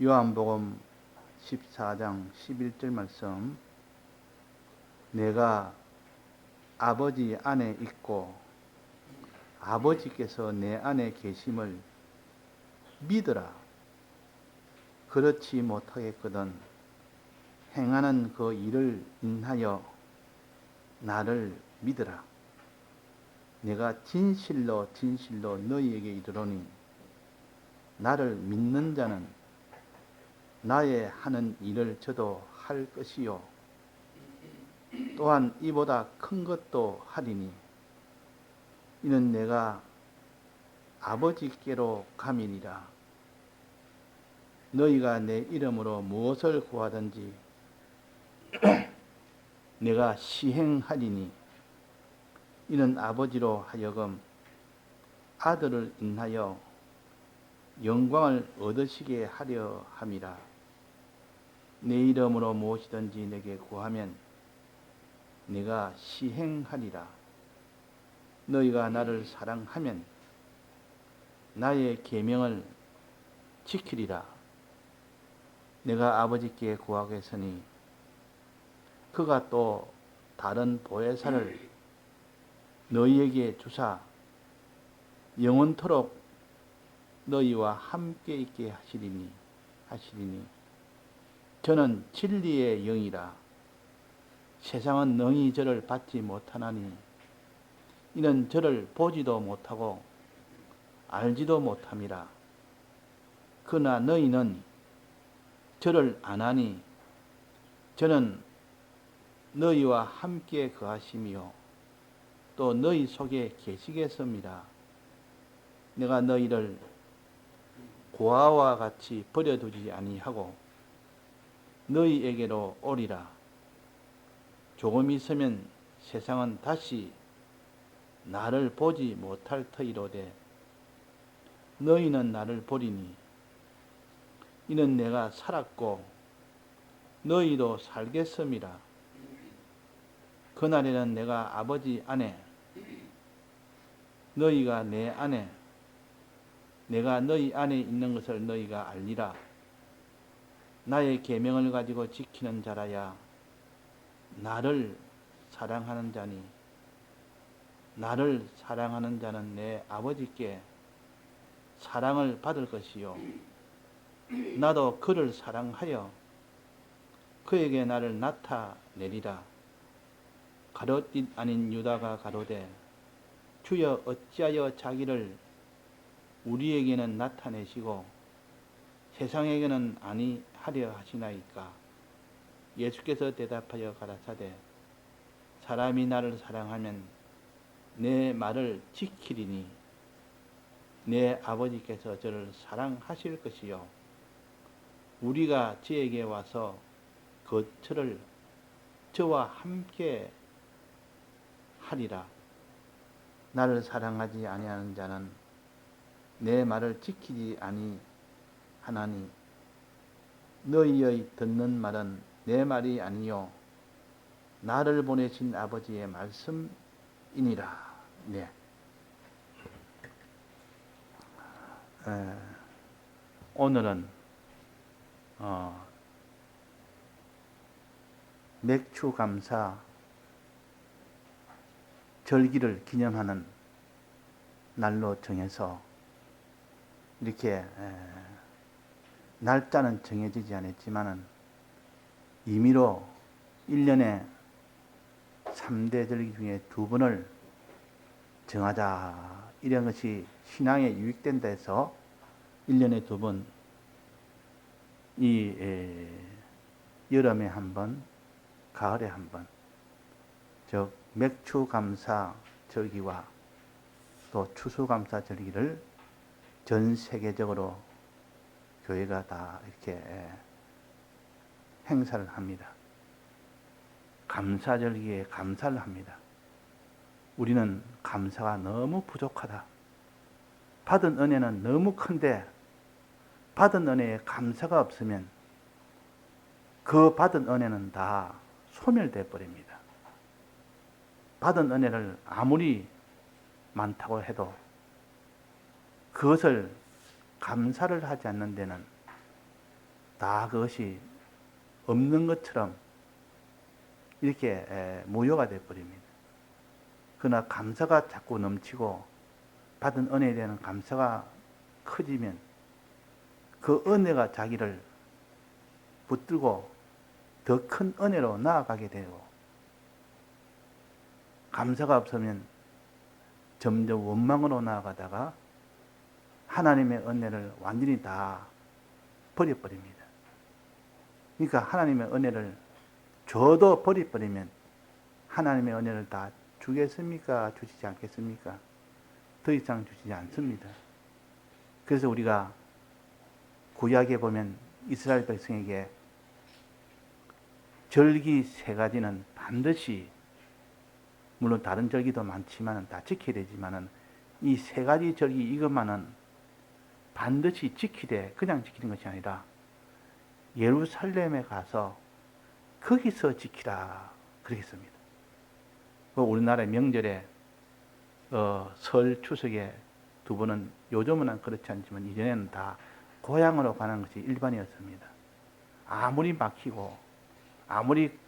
요한복음 14장 11절 말씀. 내가 아버지 안에 있고 아버지께서 내 안에 계심을 믿으라. 그렇지 못하겠거든 행하는 그 일을 인하여 나를 믿으라. 내가 진실로 진실로 너희에게 이르노니 나를 믿는 자는 나의 하는 일을 저도 할 것이요 또한 이보다 큰 것도 하리니 이는 내가 아버지께로 감이니라. 너희가 내 이름으로 무엇을 구하든지 내가 시행하리니 이는 아버지로 하여금 아들을 인하여 영광을 얻으시게 하려 함이라. 내 이름으로 무엇이든지 내게 구하면 내가 시행하리라. 너희가 나를 사랑하면 나의 계명을 지키리라. 내가 아버지께 구하겠으니 그가 또 다른 보혜사를 너희에게 주사 영원토록 너희와 함께 있게 하시리니 저는 진리의 영이라. 세상은 능히 저를 받지 못하나니 이는 저를 보지도 못하고 알지도 못함이라. 그러나 너희는 저를 아나니 저는 너희와 함께 거하시며 또 너희 속에 계시겠습니다. 내가 너희를 고아와 같이 버려두지 아니하고 너희에게로 오리라. 조금 있으면 세상은 다시 나를 보지 못할 터이로되 너희는 나를 보리니 이는 내가 살았고 너희도 살겠음이라. 그날에는 내가 아버지 안에 너희가 내 안에 내가 너희 안에 있는 것을 너희가 알리라. 나의 계명을 가지고 지키는 자라야 나를 사랑하는 자니 나를 사랑하는 자는 내 아버지께 사랑을 받을 것이요 나도 그를 사랑하여 그에게 나를 나타내리라. 가롯짓 아닌 유다가 가로되 주여 어찌하여 자기를 우리에게는 나타내시고 세상에게는 아니하려 하시나이까. 예수께서 대답하여 가라사대 사람이 나를 사랑하면 내 말을 지키리니 내 아버지께서 저를 사랑하실 것이요 우리가 저에게 와서 거처를 저와 함께 하리라. 나를 사랑하지 아니하는 자는 내 말을 지키지 아니하나니 너희의 듣는 말은 내 말이 아니요 나를 보내신 아버지의 말씀이니라. 네. 오늘은 맥추감사 절기를 기념하는 날로 정해서 이렇게 날짜는 정해지지 않았지만은 임의로 1년에 3대 절기 중에 2번을 정하자 이런 것이 신앙에 유익된다 해서 1년에 2번 이 여름에 한 번, 가을에 한 번, 즉 맥추감사 절기와 또 추수감사 절기를 전 세계적으로 교회가 다 이렇게 행사를 합니다. 감사절기에 감사를 합니다. 우리는 감사가 너무 부족하다. 받은 은혜는 너무 큰데 받은 은혜에 감사가 없으면 그 받은 은혜는 다 소멸되어 버립니다. 받은 은혜를 아무리 많다고 해도 그것을 감사를 하지 않는 데는 다 그것이 없는 것처럼 이렇게 무효가 되어버립니다. 그러나 감사가 자꾸 넘치고 받은 은혜에 대한 감사가 커지면 그 은혜가 자기를 붙들고 더 큰 은혜로 나아가게 되고, 감사가 없으면 점점 원망으로 나아가다가 하나님의 은혜를 완전히 다 버려버립니다. 그러니까 하나님의 은혜를 줘도 버려버리면 하나님의 은혜를 다 주겠습니까? 주시지 않겠습니까? 더 이상 주시지 않습니다. 그래서 우리가 구약에 보면 이스라엘 백성에게 절기 3가지는 반드시, 물론 다른 절기도 많지만 다 지켜야 되지만 이 3가지 절기 이것만은 반드시 지키되 그냥 지키는 것이 아니라 예루살렘에 가서 거기서 지키라 그러겠습니다. 우리나라의 명절에 설, 추석에 2번은 요즘은 그렇지 않지만 이전에는 다 고향으로 가는 것이 일반이었습니다. 아무리 막히고 아무리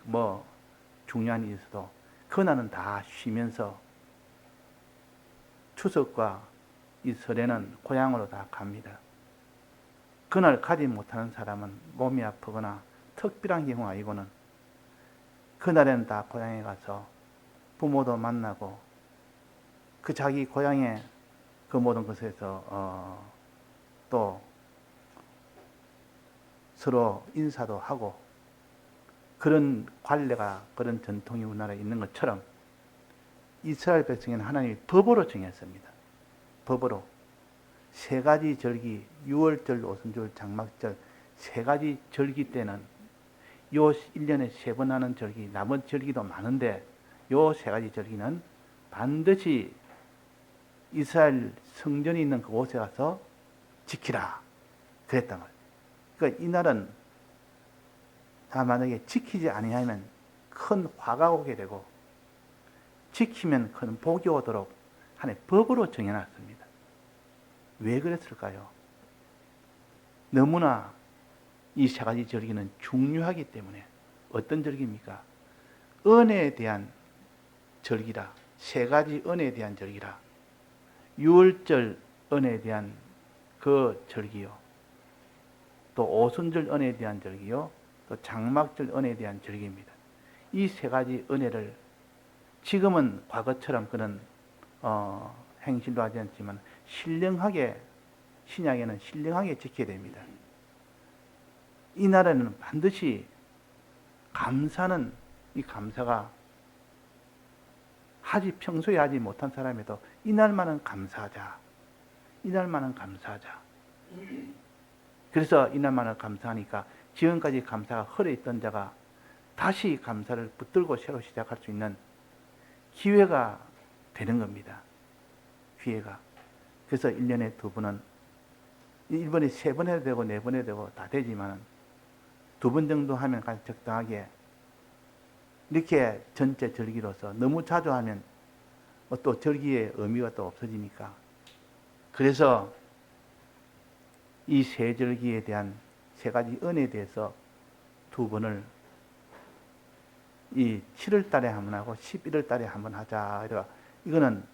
중요한 일이 있어도 그날은 다 쉬면서 추석과 이 설에는 고향으로 다 갑니다. 그날 가지 못하는 사람은 몸이 아프거나 특별한 경우 아니고는 그날에는 다 고향에 가서 부모도 만나고 그 자기 고향의 그 모든 것에서 또 서로 인사도 하고 그런 관례가, 그런 전통이 우리나라에 있는 것처럼 이스라엘 백성에는 하나님이 법으로 정했습니다. 법으로 3가지 절기, 6월절, 오순절, 장막절 3가지 절기 때는 요 1년에 3번 하는 절기, 나머지 절기도 많은데 요 3가지 절기는 반드시 이스라엘 성전이 있는 그곳에 가서 지키라 그랬단 말이에요. 그러니까 이날은 만약에 지키지 아니하면 큰 화가 오게 되고 지키면 큰 복이 오도록 하나님 법으로 정해놨습니다. 왜 그랬을까요? 너무나 이 3가지 절기는 중요하기 때문에. 어떤 절기입니까? 은혜에 대한 절기라. 3가지 은혜에 대한 절기라. 6월절 은혜에 대한 그 절기요, 또 오순절 은혜에 대한 절기요, 또 장막절 은혜에 대한 절기입니다. 이 3가지 은혜를 지금은 과거처럼 그런 행실도 하지 않지만 신령하게, 신약에는 신령하게 지켜야 됩니다. 이 날에는 반드시 감사는, 이 감사가 평소에 하지 못한 사람에도 이날만은 감사하자. 이날만은 감사하자. 그래서 이날만은 감사하니까 지금까지 감사가 헐에 있던 자가 다시 감사를 붙들고 새로 시작할 수 있는 기회가 되는 겁니다. 기회가. 그래서 1년에 2번은, 1번에 3번 해도 되고 4번 해도 되고 다 되지만 2번 정도 하면 가장 적당하게, 이렇게 전체 절기로서 너무 자주 하면 또 절기의 의미가 또 없어지니까. 그래서 이 3절기에 대한 3가지 은혜에 대해서 2번을 이 7월 달에 한 번 하고 11월 달에 한 번 하자. 이거는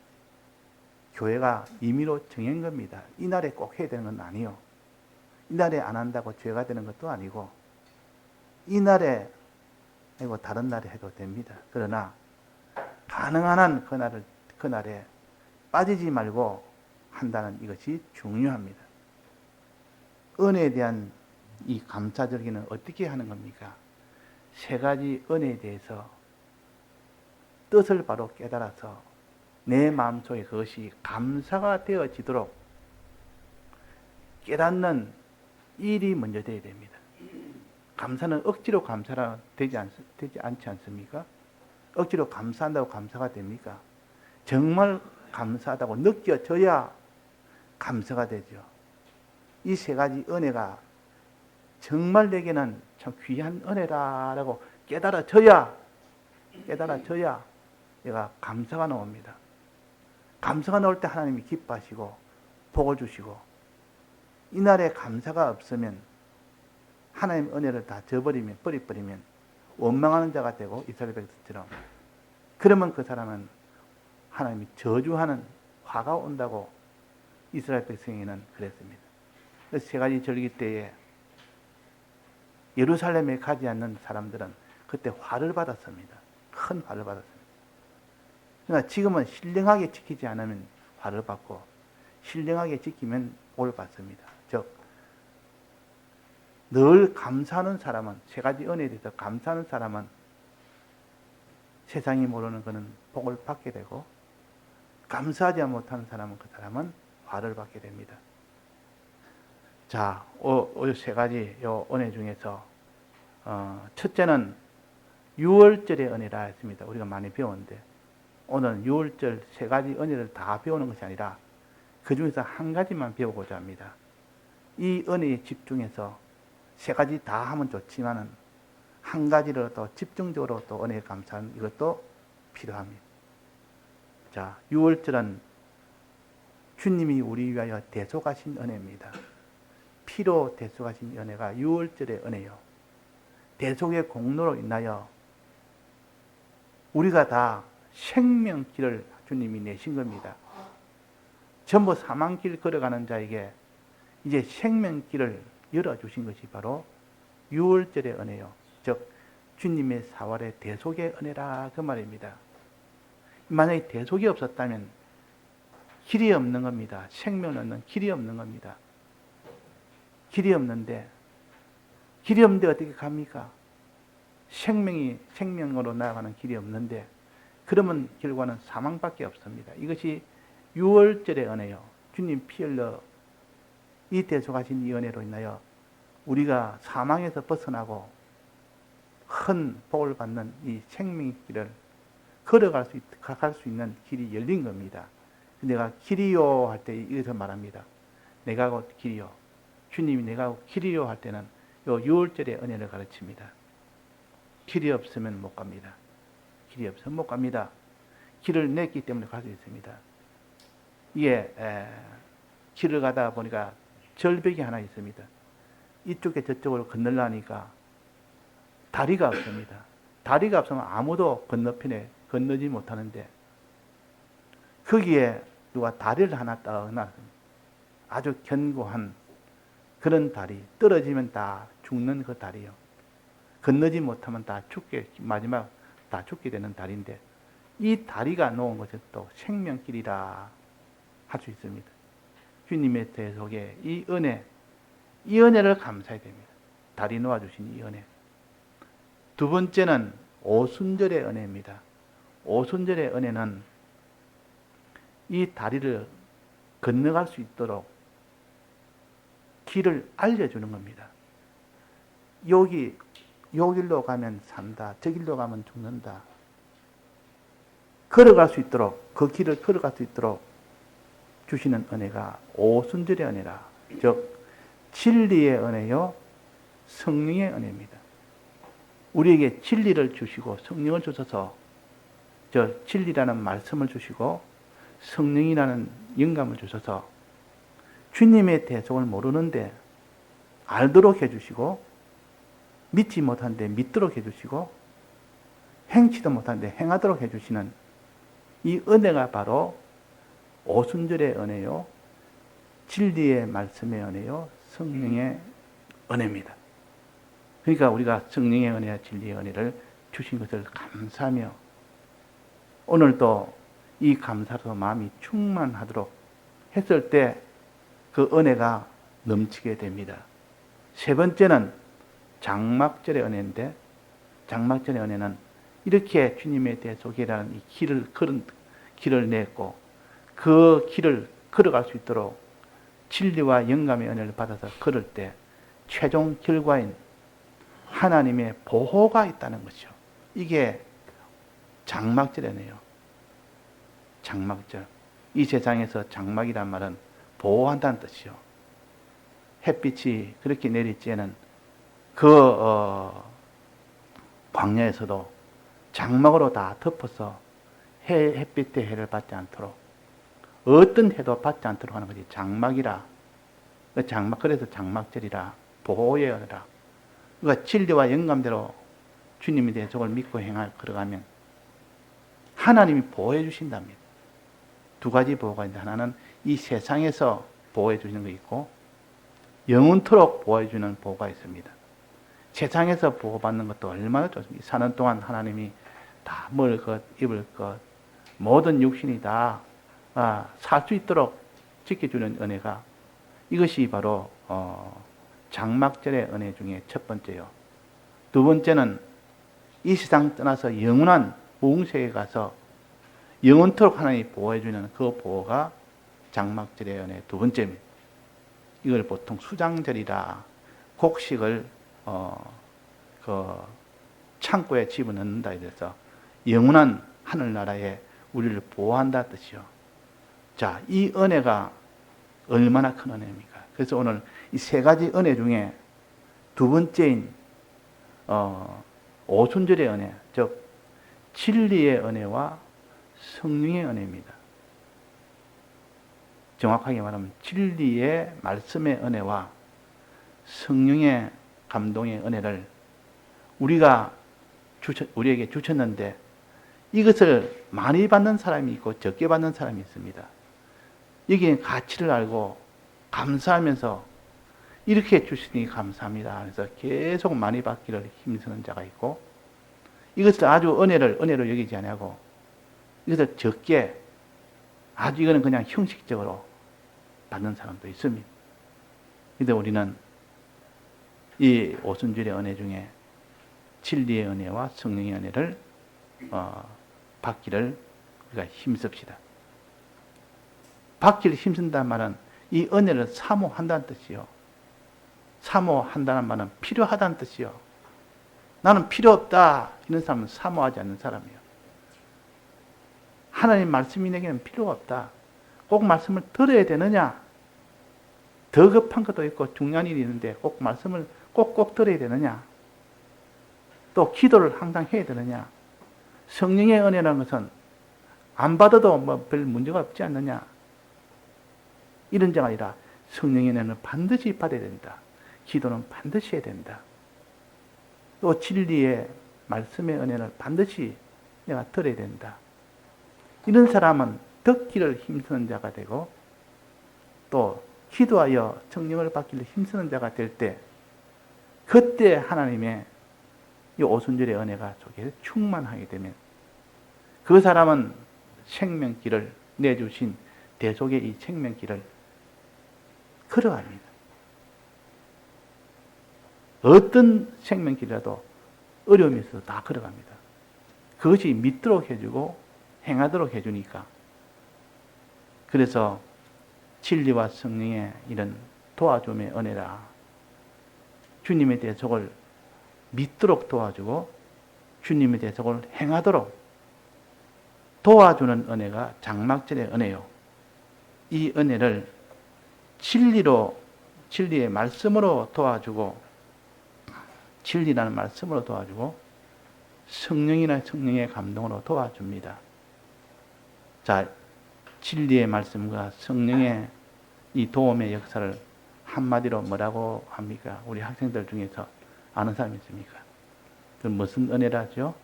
교회가 임의로 정한 겁니다. 이날에 꼭 해야 되는 건 아니에요. 이날에 안 한다고 죄가 되는 것도 아니고, 이날에 아니고 다른 날에 해도 됩니다. 그러나 가능한 한 그날에 빠지지 말고 한다는 이것이 중요합니다. 은혜에 대한 이 감사절기는 어떻게 하는 겁니까? 3가지 은혜에 대해서 뜻을 바로 깨달아서 내 마음속에 그것이 감사가 되어지도록 깨닫는 일이 먼저 되어야 됩니다. 감사는 억지로 감사가 되지 않지 않습니까? 억지로 감사한다고 감사가 됩니까? 정말 감사하다고 느껴져야 감사가 되죠. 이 3가지 은혜가 정말 내게는 참 귀한 은혜다라고 깨달아져야 내가 감사가 나옵니다. 감사가 나올 때 하나님이 기뻐하시고 복을 주시고, 이날에 감사가 없으면 하나님의 은혜를 다 저버리면, 버리면 원망하는 자가 되고 이스라엘 백성처럼, 그러면 그 사람은 하나님이 저주하는 화가 온다고 이스라엘 백성에게는 그랬습니다. 그래서 세 가지 절기 때에 예루살렘에 가지 않는 사람들은 그때 화를 받았습니다. 큰 화를 받았습니다. 그러나 지금은 신령하게 지키지 않으면 화를 받고 신령하게 지키면 복을 받습니다. 즉, 늘 감사하는 사람은, 세 가지 은혜에 대해서 감사하는 사람은 세상이 모르는 그는 복을 받게 되고, 감사하지 못하는 사람은 그 사람은 화를 받게 됩니다. 자, 세 가지 요 은혜 중에서 첫째는 유월절의 은혜라 했습니다. 우리가 많이 배웠는데, 오늘은 유월절 세 가지 은혜를 다 배우는 것이 아니라 그 중에서 한 가지만 배우고자 합니다. 이 은혜에 집중해서 세 가지 다 하면 좋지만은 한 가지를 또 집중적으로 또 은혜에 감사하는 이것도 필요합니다. 자, 유월절은 주님이 우리 위하여 대속하신 은혜입니다. 피로 대속하신 은혜가 유월절의 은혜요. 대속의 공로로 인하여 우리가 다 생명길을 주님이 내신 겁니다. 전부 사망길 걸어가는 자에게 이제 생명길을 열어주신 것이 바로 유월절의 은혜요. 즉, 주님의 사활의 대속의 은혜라 그 말입니다. 만약에 대속이 없었다면 길이 없는 겁니다. 생명 없는 길이 없는 겁니다. 길이 없는데 어떻게 갑니까? 생명으로 나아가는 길이 없는데, 그러면 결과는 사망밖에 없습니다. 이것이 유월절의 은혜요. 주님 피 흘려 이 대속하신 이 은혜로 인하여 우리가 사망에서 벗어나고 큰 복을 받는 이 생명의 길을 걸어갈 수 있는 길이 열린 겁니다. 내가 길이요 할 때 이것을 말합니다. 내가 곧 길이요. 주님이 내가 곧 길이요 할 때는 요 유월절의 은혜를 가르칩니다. 길이 없으면 못 갑니다. 길이 없으면 못 갑니다. 길을 냈기 때문에 갈 수 있습니다. 이게 길을 가다 보니까 절벽이 하나 있습니다. 이쪽에 저쪽으로 건너려니까 다리가 없습니다. 다리가 없으면 아무도 건너편에 건너지 못하는데, 거기에 누가 다리를 하나 떠놨습니다. 아주 견고한 그런 다리, 떨어지면 다 죽는 그 다리요. 건너지 못하면 다 마지막 다 죽게 되는 다리인데, 이 다리가 놓은 것이 또 생명길이라 할 수 있습니다. 주님의 대속에 이 은혜를 감사해야 됩니다. 다리 놓아주신 이 은혜. 두 번째는 오순절의 은혜입니다. 오순절의 은혜는 이 다리를 건너갈 수 있도록 길을 알려주는 겁니다. 요 길로 가면 산다. 저 길로 가면 죽는다. 걸어갈 수 있도록, 그 길을 걸어갈 수 있도록 주시는 은혜가 오순절의 은혜라. 즉, 진리의 은혜요, 성령의 은혜입니다. 우리에게 진리를 주시고 성령을 주셔서, 진리라는 말씀을 주시고 성령이라는 영감을 주셔서 주님의 대속을 모르는데 알도록 해주시고, 믿지 못하는데 믿도록 해주시고, 행치도 못하는데 행하도록 해주시는 이 은혜가 바로 오순절의 은혜요, 진리의 말씀의 은혜요, 성령의 은혜입니다. 그러니까 우리가 성령의 은혜와 진리의 은혜를 주신 것을 감사하며 오늘도 이 감사로 마음이 충만하도록 했을 때 그 은혜가 넘치게 됩니다. 세 번째는 장막절의 은혜인데, 장막절의 은혜는 이렇게 주님의 대속이라는 이 길을 냈고, 그 길을 걸어갈 수 있도록 진리와 영감의 은혜를 받아서 걸을 때 최종 결과인 하나님의 보호가 있다는 것이죠. 이게 장막절의 은혜예요. 장막절. 이 세상에서 장막이란 말은 보호한다는 뜻이요. 햇빛이 그렇게 내릴 때는 광야에서도 장막으로 다 덮어서 햇빛의 해를 받지 않도록, 어떤 해도 받지 않도록 하는 것이 장막이라. 그래서 장막절이라, 보호의 은혜라. 그러니까 진리와 영감대로 주님에 대해 저걸 믿고 걸어가면 하나님이 보호해 주신답니다. 두 가지 보호가 있는데 하나는 이 세상에서 보호해 주시는 거 있고 영원토록 보호해 주는 보호가 있습니다. 세상에서 보호받는 것도 얼마나 좋습니다. 사는 동안 하나님이 다 먹을 것, 입을 것, 모든 육신이 다 살 수 있도록 지켜주는 은혜가 이것이 바로 장막절의 은혜 중에 첫 번째요. 두 번째는 이 세상 떠나서 영원한 무궁세에 가서 영원토록 하나님이 보호해주는 그 보호가 장막절의 은혜 두 번째입니다. 이걸 보통 수장절이라 곡식을 그 창고에 집어넣는다 이래서 영원한 하늘나라에 우리를 보호한다 뜻이요. 자, 이 은혜가 얼마나 큰 은혜입니까? 그래서 오늘 이 세 가지 은혜 중에 두 번째인 오순절의 은혜, 즉 진리의 은혜와 성령의 은혜입니다. 정확하게 말하면 진리의 말씀의 은혜와 성령의 감동의 은혜를 우리에게 주셨는데 이것을 많이 받는 사람이 있고 적게 받는 사람이 있습니다. 여기에 가치를 알고 감사하면서 이렇게 주시니 감사합니다. 그래서 계속 많이 받기를 힘쓰는 자가 있고 이것을 아주 은혜로 여기지 아니하고 이것을 적게 아주 이거는 그냥 형식적으로 받는 사람도 있습니다. 그런데 우리는 이 오순절의 은혜 중에 진리의 은혜와 성령의 은혜를 받기를 우리가 힘씁시다. 받기를 힘쓴다는 말은 이 은혜를 사모한다는 뜻이요. 사모한다는 말은 필요하다는 뜻이요. 나는 필요 없다. 이런 사람은 사모하지 않는 사람이에요. 하나님 말씀이 내게는 필요가 없다. 꼭 말씀을 들어야 되느냐? 더 급한 것도 있고 중요한 일이 있는데 꼭 말씀을 꼭 들어야 되느냐? 또 기도를 항상 해야 되느냐? 성령의 은혜라는 것은 안 받아도 뭐 별 문제가 없지 않느냐? 이런 자가 아니라 성령의 은혜는 반드시 받아야 된다. 기도는 반드시 해야 된다. 또 진리의 말씀의 은혜를 반드시 내가 들어야 된다. 이런 사람은 듣기를 힘쓰는 자가 되고 또 기도하여 성령을 받기를 힘쓰는 자가 될 때 그때 하나님의 이 오순절의 은혜가 속에 충만하게 되면 그 사람은 생명길을 내주신 대속의 이 생명길을 걸어갑니다. 어떤 생명길이라도 어려움이 있어도 다 걸어갑니다. 그것이 믿도록 해주고 행하도록 해주니까. 그래서 진리와 성령의 이런 도와줌의 은혜라 주님에 대해 저걸 믿도록 도와주고 주님에 대해 저걸 행하도록 도와주는 은혜가 장막절의 은혜요. 이 은혜를 진리의 말씀으로 도와주고 진리라는 말씀으로 도와주고 성령이나 성령의 감동으로 도와줍니다. 자, 진리의 말씀과 성령의 이 도움의 역사를 한마디로 뭐라고 합니까? 우리 학생들 중에서 아는 사람이 있습니까? 그 무슨 은혜라죠?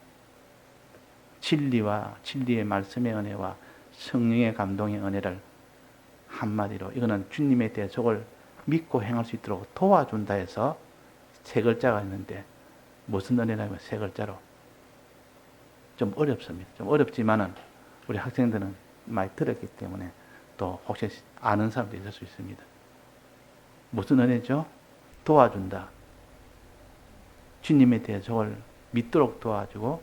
진리의 말씀의 은혜와 성령의 감동의 은혜를 한마디로 이거는 주님에 대해 저걸 믿고 행할 수 있도록 도와준다 해서 세 글자가 있는데 무슨 은혜라면 세 글자로 좀 어렵습니다. 좀 어렵지만은 우리 학생들은 많이 들었기 때문에 또 혹시 아는 사람도 있을 수 있습니다. 무슨 은혜죠? 도와준다. 주님에 대해 저걸 믿도록 도와주고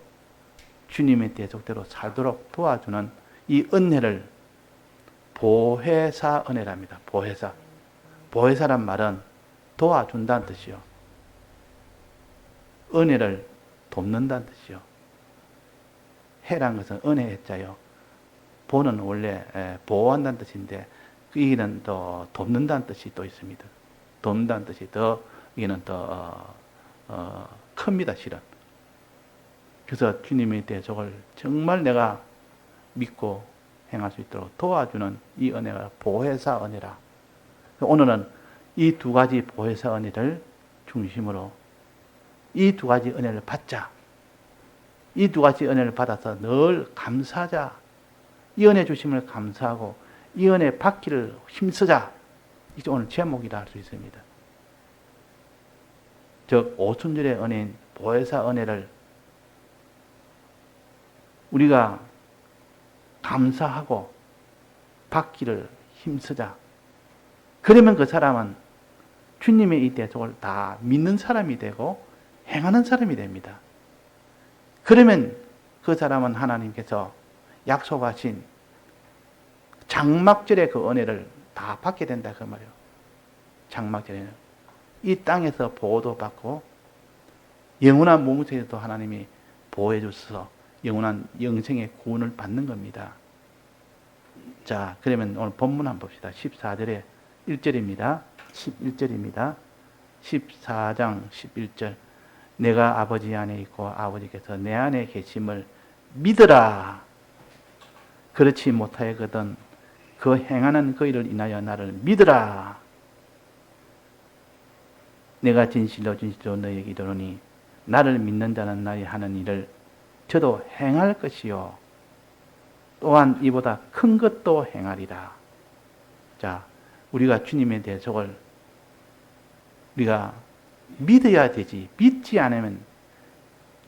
주님의 대속대로 살도록 도와주는 이 은혜를 보혜사 은혜랍니다. 보혜사. 보혜사란 말은 도와준다는 뜻이요. 은혜를 돕는다는 뜻이요. 해란 것은 은혜 해자요. 보는 원래 보호한다는 뜻인데 이는 또 돕는다는 뜻이 또 있습니다. 돕는다는 뜻이 이는 더 큽니다, 실은. 그래서 주님에 대해 저걸 정말 내가 믿고 행할 수 있도록 도와주는 이 은혜가 보혜사 은혜라. 오늘은 이 두 가지 보혜사 은혜를 중심으로 이 두 가지 은혜를 받자. 이 두 가지 은혜를 받아서 늘 감사하자. 이 은혜 주심을 감사하고 이 은혜 받기를 힘쓰자. 이게 오늘 제목이라 할 수 있습니다. 즉 오순절의 은혜인 보혜사 은혜를 우리가 감사하고 받기를 힘쓰자. 그러면 그 사람은 주님의 이 대속을 다 믿는 사람이 되고 행하는 사람이 됩니다. 그러면 그 사람은 하나님께서 약속하신 장막절의 그 은혜를 다 받게 된다 그 말이에요. 장막절에는 이 땅에서 보호도 받고 영원한 몸속에서도 하나님이 보호해 주셔서 영원한 영생의 구원을 받는 겁니다. 자, 그러면 오늘 본문 한번 봅시다. 14절에 1절입니다. 11절입니다. 14장 11절. 내가 아버지 안에 있고 아버지께서 내 안에 계심을 믿으라. 그렇지 못하였거든 그 행하는 그 일을 인하여 나를 믿으라. 내가 진실로 너희에게 이르노니 나를 믿는 자는 나의 하는 일을 저도 행할 것이요 또한 이보다 큰 것도 행하리라. 자, 우리가 주님의 대속을 우리가 믿어야 되지. 믿지 않으면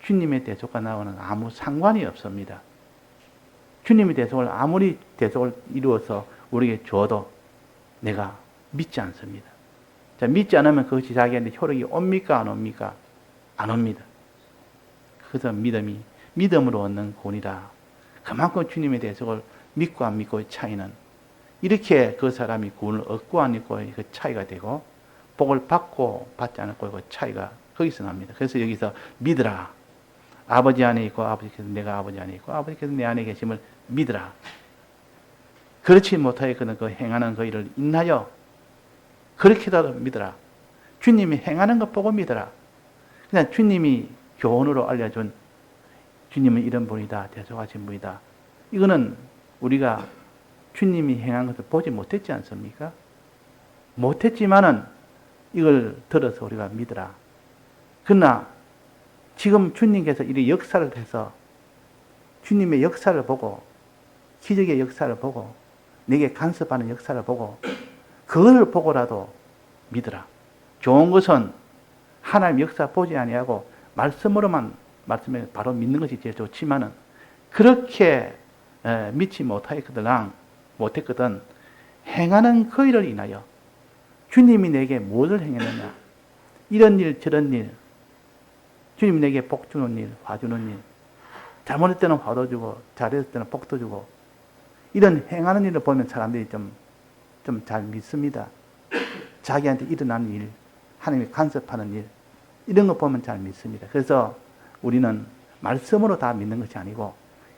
주님의 대속과 나와는 아무 상관이 없습니다. 주님의 대속을 아무리 대속을 이루어서 우리에게 줘도 내가 믿지 않습니다. 자, 믿지 않으면 그것이 자기한테 효력이 옵니까? 안 옵니까? 안 옵니다. 그래서 믿음으로 얻는 구원이다. 그만큼 주님의 대속을 믿고 안 믿고의 차이는 이렇게 그 사람이 구원을 얻고 안 얻고의 그 차이가 되고 복을 받고 받지 않았고의 그 차이가 거기서 납니다. 그래서 여기서 믿으라. 아버지 안에 있고 아버지께서 내가 아버지 안에 있고 아버지께서 내 안에 계심을 믿으라. 그렇지 못하였거든 그 행하는 그 일을 인하여 그렇게라도 믿으라. 주님이 행하는 것 보고 믿으라. 그냥 주님이 교훈으로 알려준 주님은 이런 분이다. 대속하신 분이다. 이거는 우리가 주님이 행한 것을 보지 못했지 않습니까? 못했지만은 이걸 들어서 우리가 믿으라. 그러나 지금 주님께서 이 역사를 해서 주님의 역사를 보고 기적의 역사를 보고 내게 간섭하는 역사를 보고 그걸 보고라도 믿으라. 좋은 것은 하나님 역사 보지 아니하고 말씀으로만 말씀에 바로 믿는 것이 제일 좋지만은 그렇게 믿지 못했거든 행하는 그 일을 인하여 주님이 내게 무엇을 행했느냐 이런 일 저런 일 주님이 내게 복 주는 일 화 주는 일 잘못할 때는 화도 주고 잘했을 때는 복도 주고 이런 행하는 일을 보면 사람들이 좀 잘 믿습니다. 자기한테 일어나는 일 하나님이 간섭하는 일 이런 거 보면 잘 믿습니다. 그래서 우리는 말씀으로 다 믿는 것이 아니고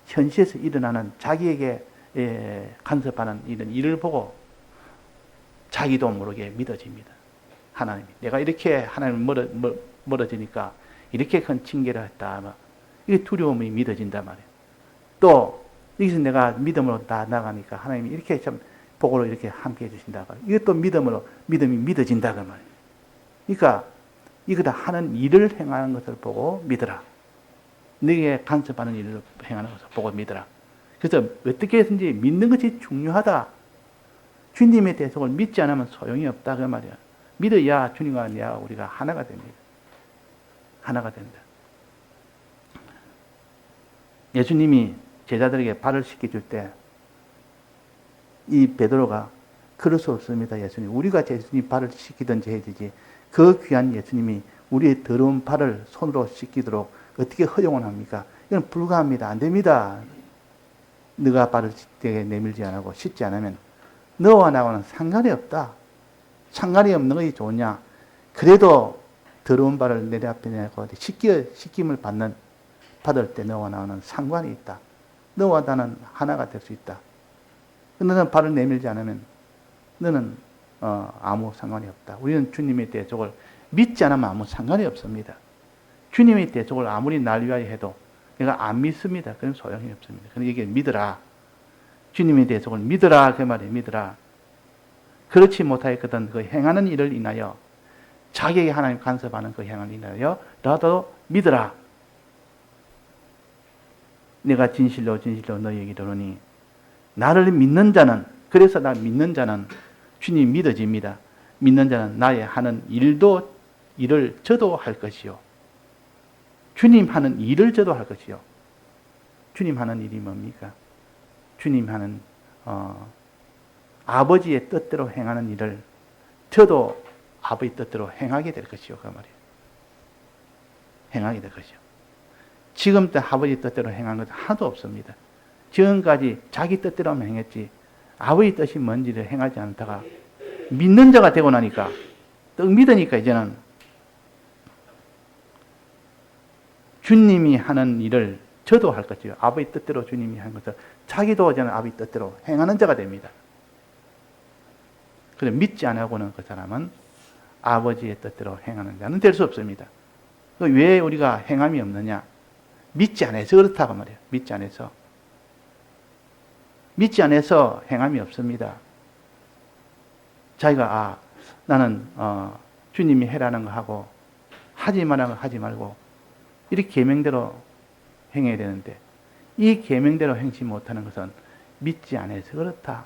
현실에서 일어나는 자기에게 간섭하는 이런 일을 보고 자기도 모르게 믿어집니다. 하나님이 내가 이렇게 하나님 멀어지니까 이렇게 큰 징계를 했다. 이게 두려움이 믿어진단 말이에요. 또 여기서 내가 믿음으로 다 나가니까 하나님이 이렇게 참 복으로 이렇게 함께 해주신다. 이것도 믿음이 믿어진다. 그 말이에요. 그러니까 이거 다 하는 일을 행하는 것을 보고 믿으라. 너에게 간섭하는 일을 행하는 것을 보고 믿으라. 그래서 어떻게 해서든지 믿는 것이 중요하다. 주님의 대속을 믿지 않으면 소용이 없다. 그 말이야. 믿어야 주님과 내가 우리가 하나가 됩니다. 하나가 된다. 예수님이 제자들에게 발을 씻겨줄 때 이 베드로가 그럴 수 없습니다. 예수님. 우리가 예수님 발을 씻기든지 해야 되지. 그 귀한 예수님이 우리의 더러운 발을 손으로 씻기도록 어떻게 허용을 합니까? 이건 불가합니다. 안 됩니다. 너가 발을 되게 내밀지 않고 씻지 않으면 너와 나와는 상관이 없다. 상관이 없는 것이 좋냐? 그래도 더러운 발을 내 앞에 내고 씻김을 받을 때 너와 나와는 상관이 있다. 너와 나는 하나가 될 수 있다. 너는 발을 내밀지 않으면 너는 아무 상관이 없다. 우리는 주님의 대속을 믿지 않으면 아무 상관이 없습니다. 주님의 대속을 아무리 날 위하여 해도 내가 안 믿습니다. 그럼 소용이 없습니다. 그럼 이게 믿으라. 주님의 대속을 믿으라. 그 말이에요. 믿으라. 그렇지 못하였거든 그 행하는 일을 인하여 자기에게 하나님 간섭하는 그 행을 인하여 너도 믿으라. 내가 진실로 진실로 너희에게 이르노니 나를 믿는 자는, 그래서 나 믿는 자는 주님 믿어집니다. 믿는 자는 나의 하는 일을 저도 할 것이요. 주님 하는 일을 저도 할 것이요. 주님 하는 일이 뭡니까? 주님 하는 아버지의 뜻대로 행하는 일을 저도 아버지 뜻대로 행하게 될 것이요. 그 말이에요. 행하게 될 것이요. 지금부터 아버지 뜻대로 행한 것은 하나도 없습니다. 지금까지 자기 뜻대로만 행했지 아버지 뜻이 뭔지를 행하지 않다가 믿는 자가 되고 나니까 또 믿으니까 이제는 주님이 하는 일을 저도 할 것이요. 아버지 뜻대로 주님이 한 것을 자기도 이제는 아버지 뜻대로 행하는 자가 됩니다. 그래 믿지 않고는 그 사람은 아버지의 뜻대로 행하는 자는 될 수 없습니다. 왜 우리가 행함이 없느냐? 믿지 않아서 그렇다고 말이에요. 믿지 않아서 행함이 없습니다. 자기가 나는 주님이 해라는 거 하고 하지 말라는 거 하지 말고 이렇게 계명대로 행해야 되는데 이 계명대로 행치 못하는 것은 믿지 않아서 그렇다.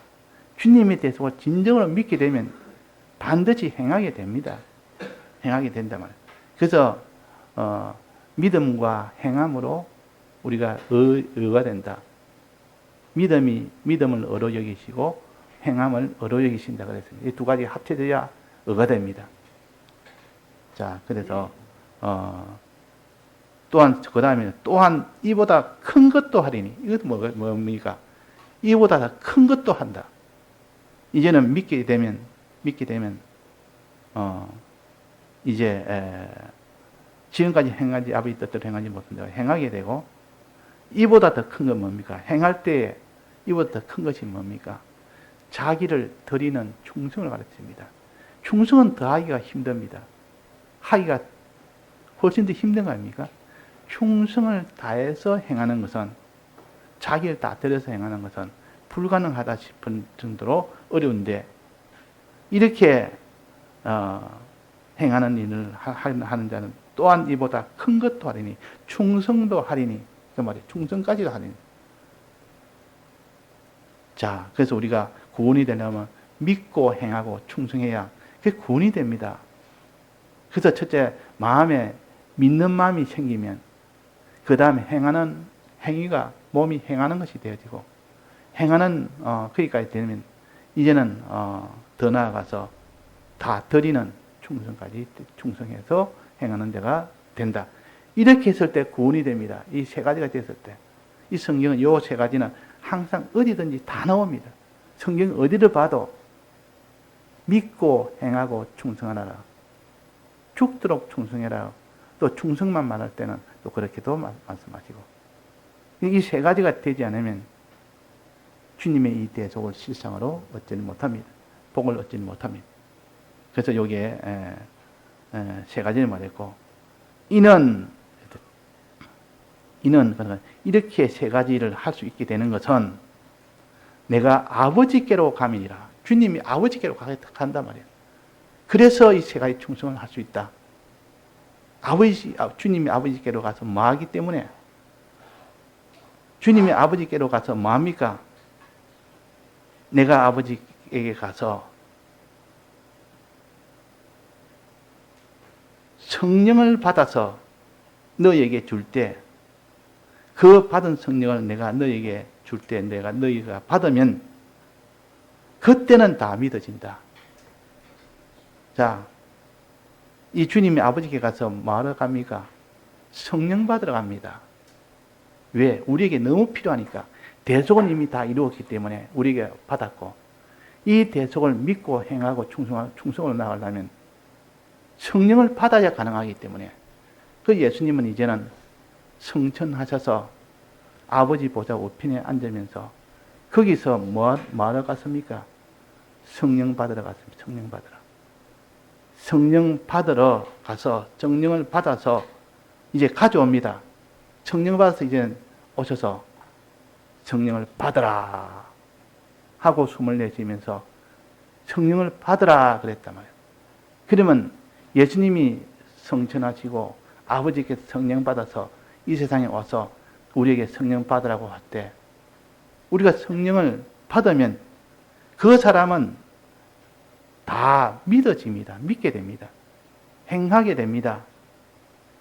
주님에 대해서 진정으로 믿게 되면 반드시 행하게 됩니다. 행하게 된단 말이에요. 그래서 믿음과 행함으로 우리가 의가 된다. 믿음을 의로 여기시고 행함을 의로 여기신다 그랬습니다. 이 두 가지 합쳐져야 의가 됩니다. 자, 그래서 또한 그 다음에 또한 이보다 큰 것도 하리니 이것도 뭡니까? 이보다 더 큰 것도 한다. 이제는 믿게 되면 이제 지금까지 행하지 아버지 뜻대로 행하지 못한 자가 행하게 되고 이보다 더 큰 건 뭡니까? 행할 때에 이보다 더 큰 것이 뭡니까? 자기를 드리는 충성을 가르칩니다. 충성은 더하기가 힘듭니다. 하기가 훨씬 더 힘든 거 아닙니까? 충성을 다해서 행하는 것은 자기를 다 드려서 행하는 것은 불가능하다 싶은 정도로 어려운데 이렇게 행하는 일을 하는 자는 또한 이보다 큰 것도 하리니 충성도 하리니 그 말이에요. 충성까지도 하리니. 자, 그래서 우리가 구원이 되려면 믿고 행하고 충성해야 그게 구원이 됩니다. 그래서 첫째 마음에 믿는 마음이 생기면 그 다음에 행하는 행위가 몸이 행하는 것이 되어지고 행하는 거기까지 되면 이제는 더 나아가서 다 드리는 충성까지 충성해서 행하는 자가 된다. 이렇게 했을 때 구원이 됩니다. 이 세 가지가 됐을 때. 이 성경은 이 세 가지는 항상 어디든지 다 나옵니다. 성경 어디를 봐도 믿고 행하고 충성하라. 죽도록 충성해라. 또 충성만 말할 때는 또 그렇게도 말씀하시고. 이 세 가지가 되지 않으면 주님의 이 대속을 실상으로 얻지는 못합니다. 복을 얻지는 못합니다. 그래서 여기에 세 가지를 말했고 이는 그러니까 이렇게 세 가지를 할 수 있게 되는 것은 내가 아버지께로 감이니라. 주님이 아버지께로 간단 말이에요. 그래서 이 세 가지 충성을 할 수 있다. 주님이 아버지께로 가서 뭐 하기 때문에 주님이 아버지께로 가서 뭐 합니까? 내가 아버지에게 가서 성령을 받아서 너희에게 줄 때 그 받은 성령을 내가 너희에게 줄 때 너희가 받으면 그때는 다 믿어진다. 자, 이 주님이 아버지께 가서 뭐하러 갑니까? 성령 받으러 갑니다. 왜? 우리에게 너무 필요하니까. 대속은 이미 다 이루었기 때문에 우리에게 받았고 이 대속을 믿고 행하고 충성으로 나가려면 성령을 받아야 가능하기 때문에 그 예수님은 이제는 성천하셔서 아버지 보좌 우편에 앉으면서 거기서 뭐하러 갔습니까? 성령 받으러 갔습니다. 성령 받으러 가서 성령을 받아서 이제 가져옵니다. 성령 받아서 이제 오셔서 성령을 받으라 하고 숨을 내쉬면서 성령을 받으라 그랬단 말이에요. 그러면 예수님이 성천하시고 아버지께서 성령 받아서 이 세상에 와서 우리에게 성령 받으라고 할 때 우리가 성령을 받으면 그 사람은 다 믿어집니다. 믿게 됩니다. 행하게 됩니다.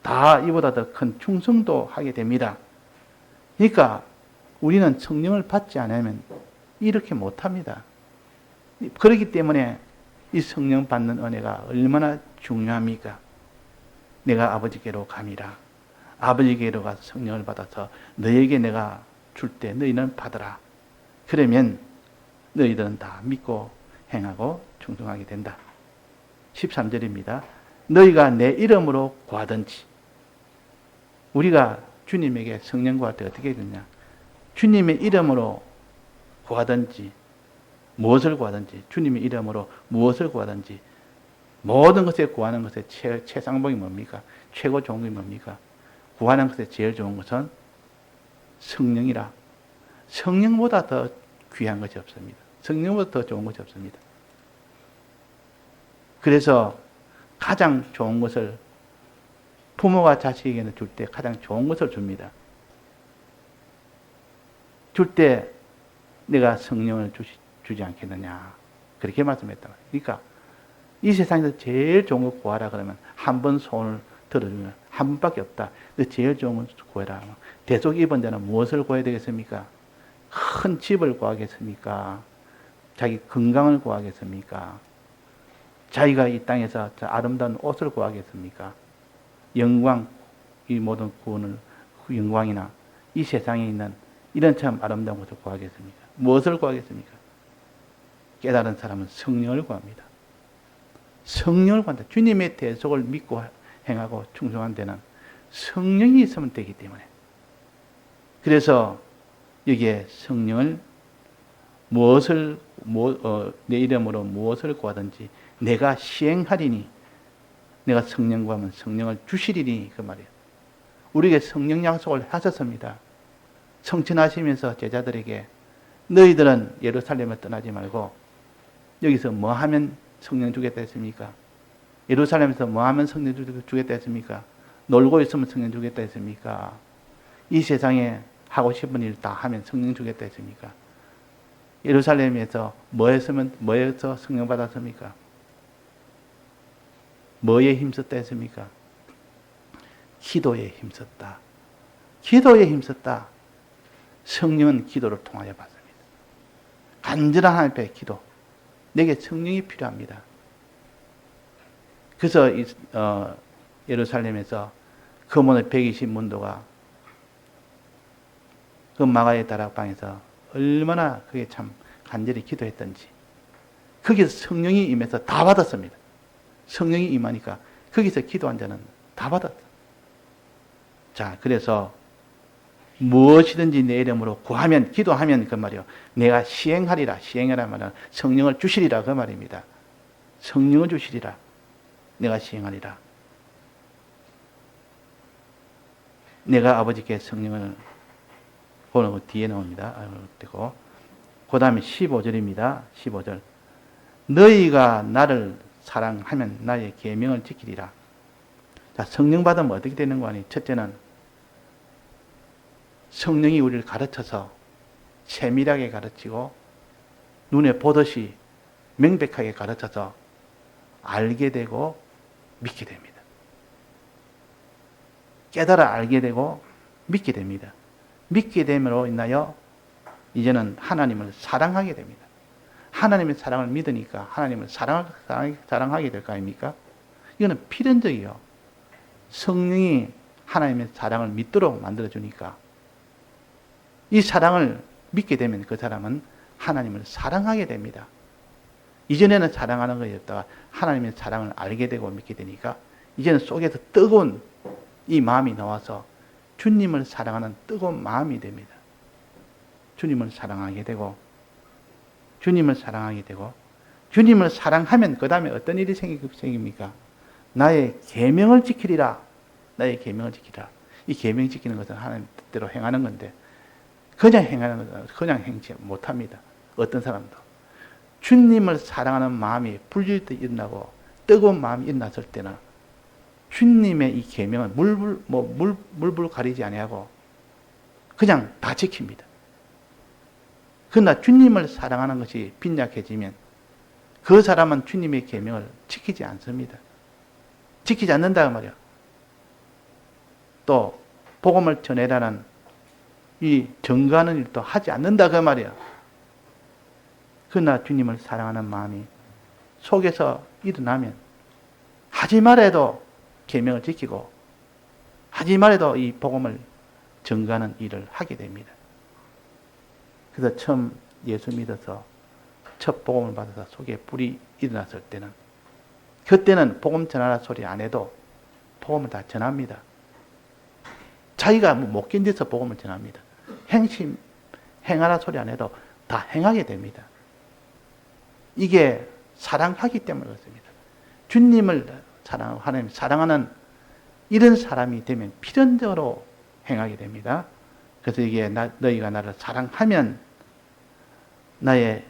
다 이보다 더 큰 충성도 하게 됩니다. 그러니까 우리는 성령을 받지 않으면 이렇게 못합니다. 그렇기 때문에 이 성령 받는 은혜가 얼마나 중요합니까? 내가 아버지께로 감이라. 아버지께로 가서 성령을 받아서 너에게 내가 줄 때 너희는 받으라. 그러면 너희들은 다 믿고 행하고 충성하게 된다. 13절입니다. 너희가 내 이름으로 구하든지. 우리가 주님에게 성령 구할 때 어떻게 되냐? 주님의 이름으로 구하든지 무엇을 구하든지 주님의 이름으로 무엇을 구하든지 모든 것에 구하는 것의 최상봉이 뭡니까? 최고 좋은 게 뭡니까? 구하는 것에 제일 좋은 것은 성령이라. 성령보다 더 귀한 것이 없습니다. 성령보다 더 좋은 것이 없습니다. 그래서 가장 좋은 것을 부모가 자식에게는 줄 때 가장 좋은 것을 줍니다. 줄 때 내가 성령을 주지 않겠느냐. 그렇게 말씀했다. 그러니까 이 세상에서 제일 좋은 거 구하라 그러면 한 번 손을 들어주면 한 번밖에 없다. 제일 좋은 걸 구해라. 대속 입은 자는 무엇을 구해야 되겠습니까? 큰 집을 구하겠습니까? 자기 건강을 구하겠습니까? 자기가 이 땅에서 아름다운 옷을 구하겠습니까? 영광, 이 모든 구원을, 영광이나 이 세상에 있는 이런 참 아름다운 것을 구하겠습니까? 무엇을 구하겠습니까? 깨달은 사람은 성령을 구합니다. 성령을 구한다. 주님의 대속을 믿고 행하고 충성한 데는 성령이 있으면 되기 때문에. 그래서 여기에 성령을 내 이름으로 무엇을 구하든지 내가 시행하리니, 내가 성령 구하면 성령을 주시리니, 그 말이에요. 우리에게 성령 약속을 하셨습니다. 성천하시면서 제자들에게 너희들은 예루살렘을 떠나지 말고 여기서 뭐 하면 성령 주겠다 했습니까? 예루살렘에서 뭐 하면 성령 주겠다 했습니까? 놀고 있으면 성령 주겠다 했습니까? 이 세상에 하고 싶은 일 다 하면 성령 주겠다 했습니까? 예루살렘에서 뭐에서 성령 받았습니까? 뭐에 힘썼다 했습니까? 기도에 힘썼다. 기도에 힘썼다. 성령은 기도를 통하여 받습니다. 간절한 하나님 앞에 기도. 내게 성령이 필요합니다. 그래서 예루살렘에서 금오늘 120문도가 그 마가의 다락방에서 얼마나 그게 참 간절히 기도했던지, 거기서 성령이 임해서 다 받았습니다. 성령이 임하니까 거기서 기도한 자는 다 받았다. 자, 그래서 무엇이든지 내 이름으로 구하면, 기도하면 그 말이요, 내가 시행하리라. 시행하라 말은 성령을 주시리라 그 말입니다. 성령을 주시리라. 내가 시행하리라. 내가 아버지께 성령을, 그거는 뒤에 나옵니다. 되고, 그 다음에 15절입니다. 15절. 너희가 나를 사랑하면 나의 계명을 지키리라. 자, 성령 받으면 어떻게 되는 거 아니? 첫째는 성령이 우리를 가르쳐서 세밀하게 가르치고 눈에 보듯이 명백하게 가르쳐서 알게 되고 믿게 됩니다. 깨달아 알게 되고 믿게 됩니다. 믿게 됨으로 인하여 이제는 하나님을 사랑하게 됩니다. 하나님의 사랑을 믿으니까 하나님을 사랑하게 될 거 아닙니까? 이거는 필연적이에요. 성령이 하나님의 사랑을 믿도록 만들어주니까 이 사랑을 믿게 되면 그 사람은 하나님을 사랑하게 됩니다. 이전에는 사랑하는 것이었다가 하나님의 사랑을 알게 되고 믿게 되니까 이제는 속에서 뜨거운 이 마음이 나와서 주님을 사랑하는 뜨거운 마음이 됩니다. 주님을 사랑하게 되고 주님을 사랑하게 되고 주님을 사랑하면 그 다음에 어떤 일이 생깁니까? 나의 계명을 지키리라. 나의 계명을 지키라. 이 계명 지키는 것은 하나님 뜻대로 행하는 건데 그냥 행하는 것은 그냥 행치 못합니다. 어떤 사람도. 주님을 사랑하는 마음이 불질듯 일어나고 뜨거운 마음이 일어났을 때는 주님의 이 계명을 물불 가리지 아니하고 그냥 다 지킵니다. 그러나 주님을 사랑하는 것이 빈약해지면 그 사람은 주님의 계명을 지키지 않습니다. 지키지 않는다 말이야. 또 복음을 전해라는 이 증거하는 일도 하지 않는다 그 말이야. 그러나 주님을 사랑하는 마음이 속에서 일어나면 하지 말아도 계명을 지키고 하지 말아도 이 복음을 증거하는 일을 하게 됩니다. 그래서 처음 예수 믿어서 첫 복음을 받아서 속에 불이 일어났을 때는 그때는 복음 전하라 소리 안 해도 복음을 다 전합니다. 자기가 못 견뎌서 복음을 전합니다. 행하라 소리 안 해도 다 행하게 됩니다. 이게 사랑하기 때문에 그렇습니다. 주님을 하나님 사랑하는 이런 사람이 되면 필연적으로 행하게 됩니다. 그래서 이게 너희가 나를 사랑하면 나의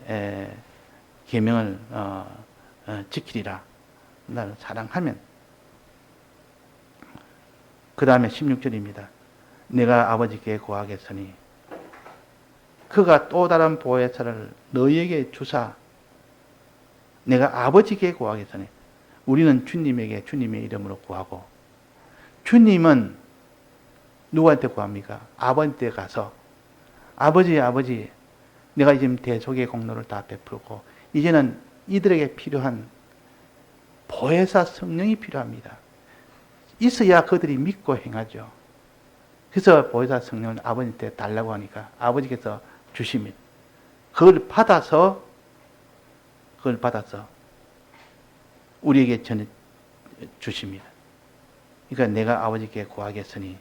계명을 지키리라. 나를 사랑하면. 그 다음에 16절입니다. 내가 아버지께 구하겠으니 그가 또 다른 보혜사를 너희에게 주사 내가 아버지께 구하겠으니 우리는 주님에게 주님의 이름으로 구하고 주님은 누구한테 구합니까? 아버지한테 가서 아버지 내가 지금 대속의 공로를 다 베풀고 이제는 이들에게 필요한 보혜사 성령이 필요합니다. 있어야 그들이 믿고 행하죠. 그래서 보혜사 성령을 아버지한테 달라고 하니까 아버지께서 주십니다. 그걸 받아서 우리에게 전해 주십니다. 그러니까 내가 아버지께 구하겠으니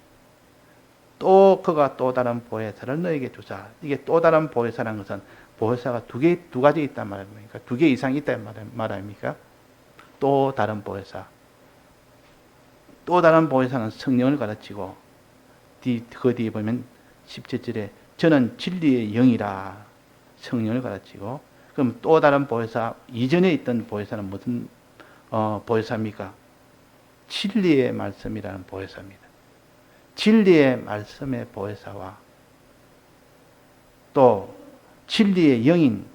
또 그가 또 다른 보혜사를 너에게 주사. 이게 또 다른 보혜사라는 것은 보혜사가 두 가지 있단 말입니까? 2개 이상 있다는 말 아닙니까? 또 다른 보혜사. 또 다른 보혜사는 성령을 가르치고 그 뒤에 보면 17절에 저는 진리의 영이라 성령을 가르치고 그럼 또 다른 보혜사 이전에 있던 보혜사는 무슨 보혜사입니까? 진리의 말씀이라는 보혜사입니다. 진리의 말씀의 보혜사와 또 진리의 영인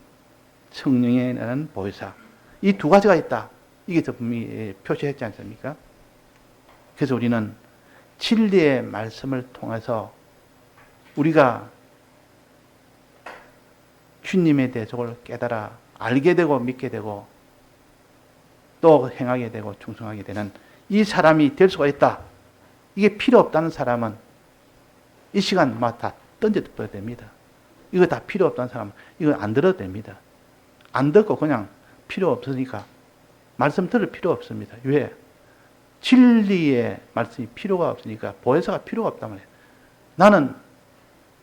성령이라는 보혜사 이 두 가지가 있다. 이게 분명히 표시했지 않습니까? 그래서 우리는 진리의 말씀을 통해서 우리가 주님의 대속을 깨달아 알게 되고 믿게 되고 또 행하게 되고 충성하게 되는 이 사람이 될 수가 있다. 이게 필요 없다는 사람은 이 시간 다 던져버려야 됩니다. 이거 다 필요 없다는 사람은 이거 안 들어도 됩니다. 안 듣고 그냥 필요 없으니까 말씀 들을 필요 없습니다. 왜? 진리의 말씀이 필요가 없으니까 보혜사가 필요가 없단 말이에요. 나는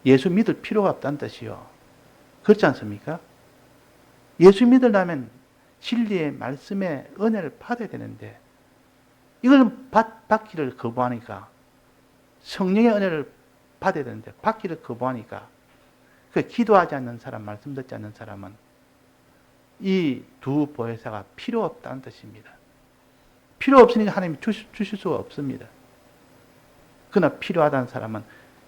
예수 믿을 필요가 없다는 뜻이요. 그렇지 않습니까? 예수 믿으려면 진리의 말씀의 은혜를 받아야 되는데 이걸 받기를 거부하니까 성령의 은혜를 받아야 되는데 받기를 거부하니까 그 기도하지 않는 사람, 말씀 듣지 않는 사람은 이 두 보혜사가 필요 없다는 뜻입니다. 필요 없으니까 하나님이 주실 수가 없습니다. 그러나 필요하다는 사람은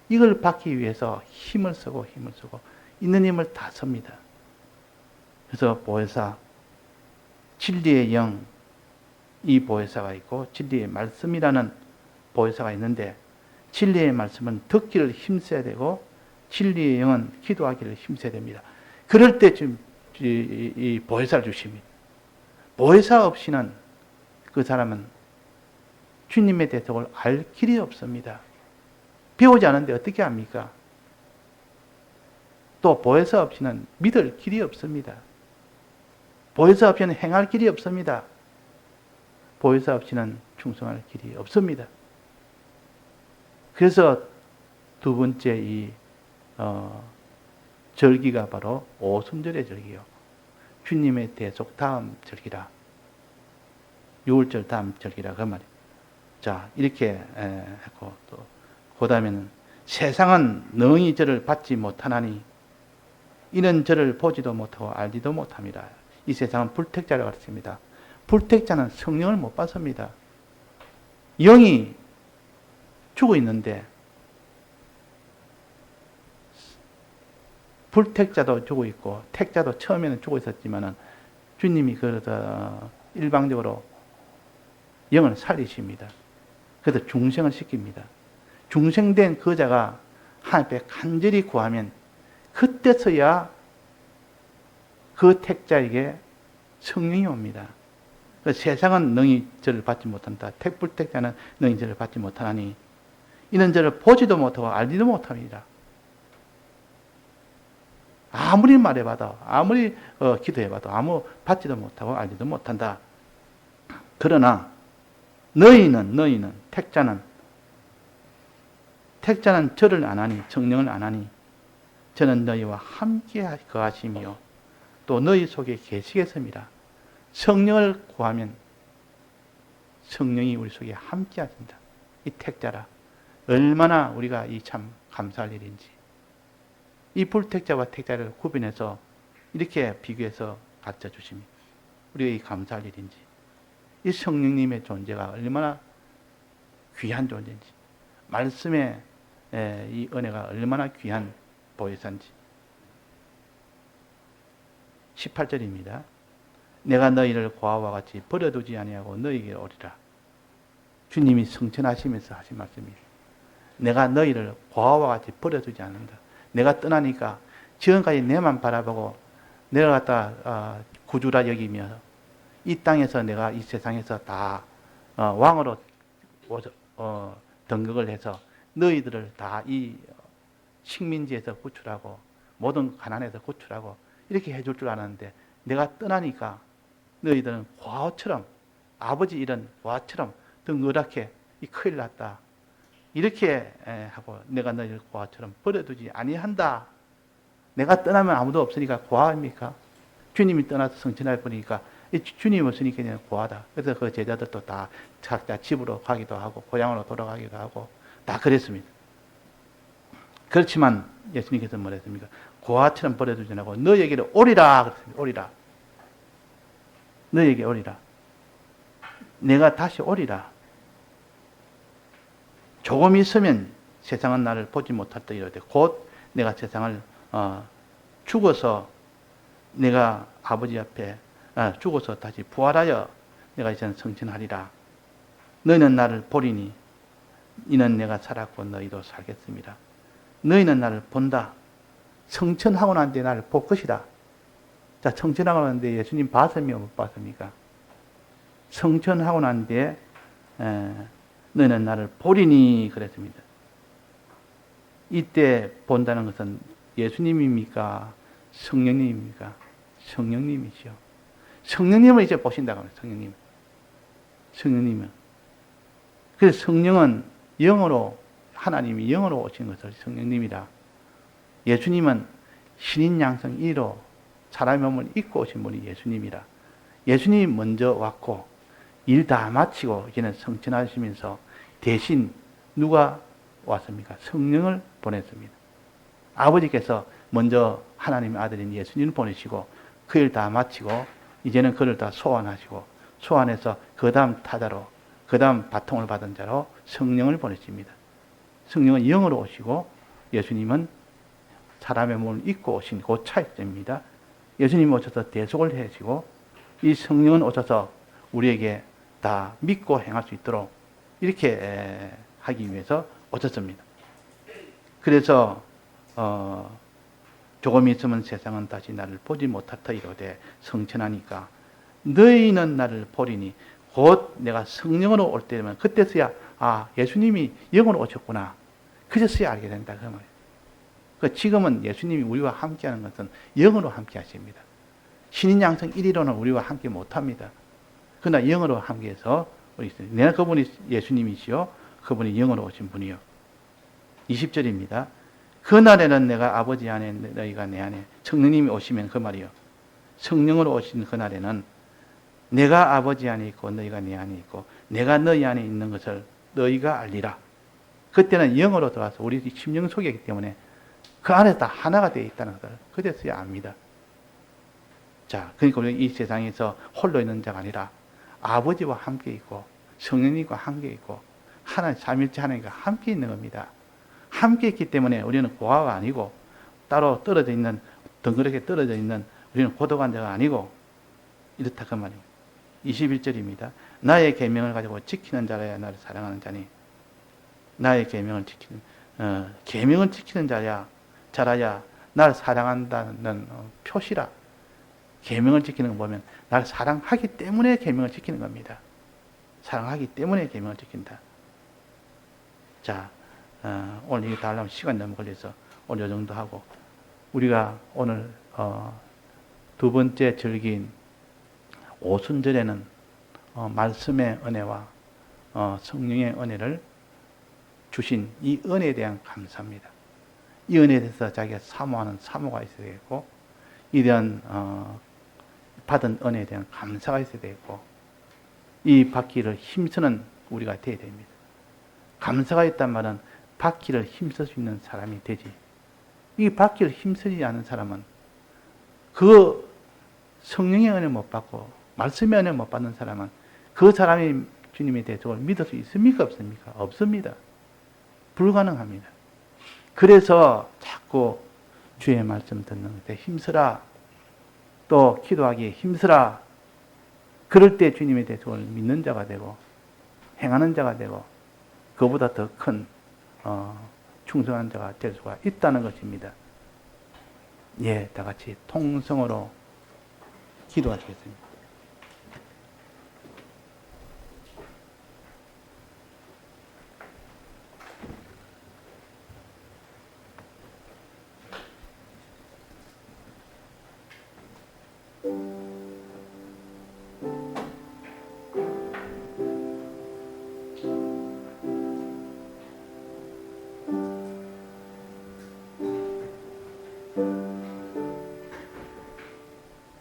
이걸 받기 위해서 힘을 쓰고 있는 힘을 다 씁니다. 그래서 보혜사, 진리의 영, 이 보혜사가 있고 진리의 말씀이라는 보혜사가 있는데 진리의 말씀은 듣기를 힘써야 되고 진리의 영은 기도하기를 힘써야 됩니다. 그럴 때 지금 이 보혜사를 주십니다. 보혜사 없이는 그 사람은 주님의 대속을 알 길이 없습니다. 배우지 않은데 어떻게 합니까? 또 보혜사 없이는 믿을 길이 없습니다. 보혜사 없이는 행할 길이 없습니다. 보혜사 없이는 충성할 길이 없습니다. 그래서 두 번째 이 절기가 바로 오순절의 절기요. 주님의 대속 다음 절기라. 6월절 다음 절기라 그 말이에요. 자, 이렇게 했고 또 그다음에는 세상은 능히 저를 받지 못하나니 이는 저를 보지도 못하고 알지도 못함이라. 이 세상은 불택자를 가르칩니다. 불택자는 성령을 못 받습니다. 영이 죽어 있는데 불택자도 죽어 있고 택자도 처음에는 죽어 있었지만은 주님이 그래서 일방적으로 영을 살리십니다. 그래서 중생을 시킵니다. 중생된 그 자가 하나님 앞에 간절히 구하면 그때서야 그 택자에게 성령이 옵니다. 세상은 너희 저를 받지 못한다. 택불택자는 너희 저를 받지 못하나니 이는 저를 보지도 못하고 알지도 못합니다. 아무리 말해봐도 아무리 기도해봐도 아무 받지도 못하고 알지도 못한다. 그러나 너희는 택자는 저를 안 하니 성령을 안 하니 저는 너희와 함께 거하시며 또 너희 속에 계시겠습니다. 성령을 구하면 성령이 우리 속에 함께 하신다. 이 택자라 얼마나 우리가 이 참 감사할 일인지. 이 불택자와 택자를 구분해서 이렇게 비교해서 가르쳐 주십니다. 우리가 이 감사할 일인지. 이 성령님의 존재가 얼마나 귀한 존재인지. 말씀의 이 은혜가 얼마나 귀한 보혜사인지. 18절입니다. 내가 너희를 고아와 같이 버려두지 아니하고 너희에게 오리라. 주님이 성천하시면서 하신 말씀입니다. 내가 너희를 고아와 같이 버려두지 않는다. 내가 떠나니까 지금까지 내만 바라보고 내가 갖다 구주라 여기며 이 땅에서 내가 이 세상에서 다 왕으로 등극을 해서 너희들을 다 이 식민지에서 구출하고 모든 가난에서 구출하고 이렇게 해줄 줄 알았는데 내가 떠나니까 너희들은 고아처럼 아버지 이런 고아처럼 등그랗게 이 큰일 났다. 이렇게 하고 내가 너희를 고아처럼 버려두지 아니한다. 내가 떠나면 아무도 없으니까 고아입니까? 주님이 떠나서 성천할 뿐이니까 주님 없으니까 그냥 고아다. 그래서 그 제자들도 다 각자 집으로 가기도 하고 고향으로 돌아가기도 하고 다 그랬습니다. 그렇지만 예수님께서 뭐랬습니까? 고아처럼 버려두지 않고 너희에게로 오리라 그랬습니다. 오리라. 너희에게 오리라. 내가 다시 오리라. 조금 있으면 세상은 나를 보지 못할 이르되 곧 내가 세상을 죽어서 내가 아버지 앞에 죽어서 다시 부활하여 내가 이제는 성천하리라. 너희는 나를 보리니 이는 내가 살았고 너희도 살겠습니다. 너희는 나를 본다. 성천하고 난 뒤에 나를 볼 것이다. 자, 성천하고 난 뒤에 예수님 봤습니까? 못 봤습니까? 성천하고 난 뒤에 너희는 나를 보리니 그랬습니다. 이때 본다는 것은 예수님입니까? 성령님입니까? 성령님이시요. 성령님을 이제 보신다고 합니다. 성령님은. 그래서 성령은 영으로 하나님이 영으로 오신 것을 성령님이라. 예수님은 신인 양성 1로 사람의 몸을 입고 오신 분이 예수님이라. 예수님이 먼저 왔고 일 다 마치고 이제는 성천하시면서 대신 누가 왔습니까? 성령을 보냈습니다. 아버지께서 먼저 하나님의 아들인 예수님을 보내시고 그 일 다 마치고 이제는 그를 다 소환하시고 소환해서 그 다음 타자로 그 다음 바통을 받은 자로 성령을 보내십니다. 성령은 영으로 오시고 예수님은 사람의 몸을 입고 오신 그 차이점입니다. 예수님이 오셔서 대속을 해주시고 이 성령은 오셔서 우리에게 다 믿고 행할 수 있도록 이렇게 하기 위해서 오셨습니다. 그래서 조금 있으면 세상은 다시 나를 보지 못하다 이르되 성천하니까 너희는 나를 보리니 곧 내가 성령으로 올 때면 그때서야 예수님이 영으로 오셨구나. 그제서야 알게 된다 그 말이에요. 지금은 예수님이 우리와 함께하는 것은 영으로 함께 하십니다. 신인 양성 1위로는 우리와 함께 못합니다. 그러나 영으로 함께해서 내가 그분이 예수님이시요 그분이 영으로 오신 분이요. 20절입니다. 그날에는 내가 아버지 안에 너희가 내 안에 성령님이 오시면 그 말이요. 성령으로 오신 그날에는 내가 아버지 안에 있고 너희가 내 안에 있고 내가 너희 안에 있는 것을 너희가 알리라. 그때는 영으로 들어와서 우리 심령 속에 있기 때문에 그 안에 다 하나가 되어 있다는 것을 그제서야 압니다. 자, 그러니까 우리 이 세상에서 홀로 있는 자가 아니라 아버지와 함께 있고 성령님과 함께 있고 하나님 삼위일체 하나님과 함께 있는 겁니다. 함께 있기 때문에 우리는 고아가 아니고 따로 떨어져 있는 덩그렇게 떨어져 있는 우리는 고독한 자가 아니고 이렇다 그 말입니다. 21절입니다. 나의 계명을 가지고 지키는 자라야 나를 사랑하는 자니 나의 계명을 지키는 자라야 나를 사랑한다는 표시라. 계명을 지키는 거 보면 나를 사랑하기 때문에 계명을 지키는 겁니다. 사랑하기 때문에 계명을 지킨다. 자, 오늘 이거 다 하려면 시간 너무 걸려서 오늘 이 정도 하고 우리가 오늘 두 번째 절기인 오순절에는 말씀의 은혜와 성령의 은혜를 주신 이 은혜에 대한 감사입니다. 이 은혜에 대해서 자기가 사모하는 사모가 있어야 되고 이러한 받은 은혜에 대한 감사가 있어야 되고 이 받기를 힘쓰는 우리가 되어야 됩니다. 감사가 있단 말은 받기를 힘쓸 수 있는 사람이 되지. 이 받기를 힘쓰지 않은 사람은 그 성령의 은혜 못 받고 말씀의 은혜 못 받는 사람은 그 사람이 주님에 대해 저걸 믿을 수 있습니까? 없습니까? 없습니다. 불가능합니다. 그래서 자꾸 주의 말씀 듣는 데 힘쓰라. 또 기도하기에 힘쓰라. 그럴 때 주님에 대해 저걸 믿는 자가 되고 행하는 자가 되고 그보다 더 큰 충성한 자가 될 수가 있다는 것입니다. 예, 다 같이 통성으로 기도하시겠습니다.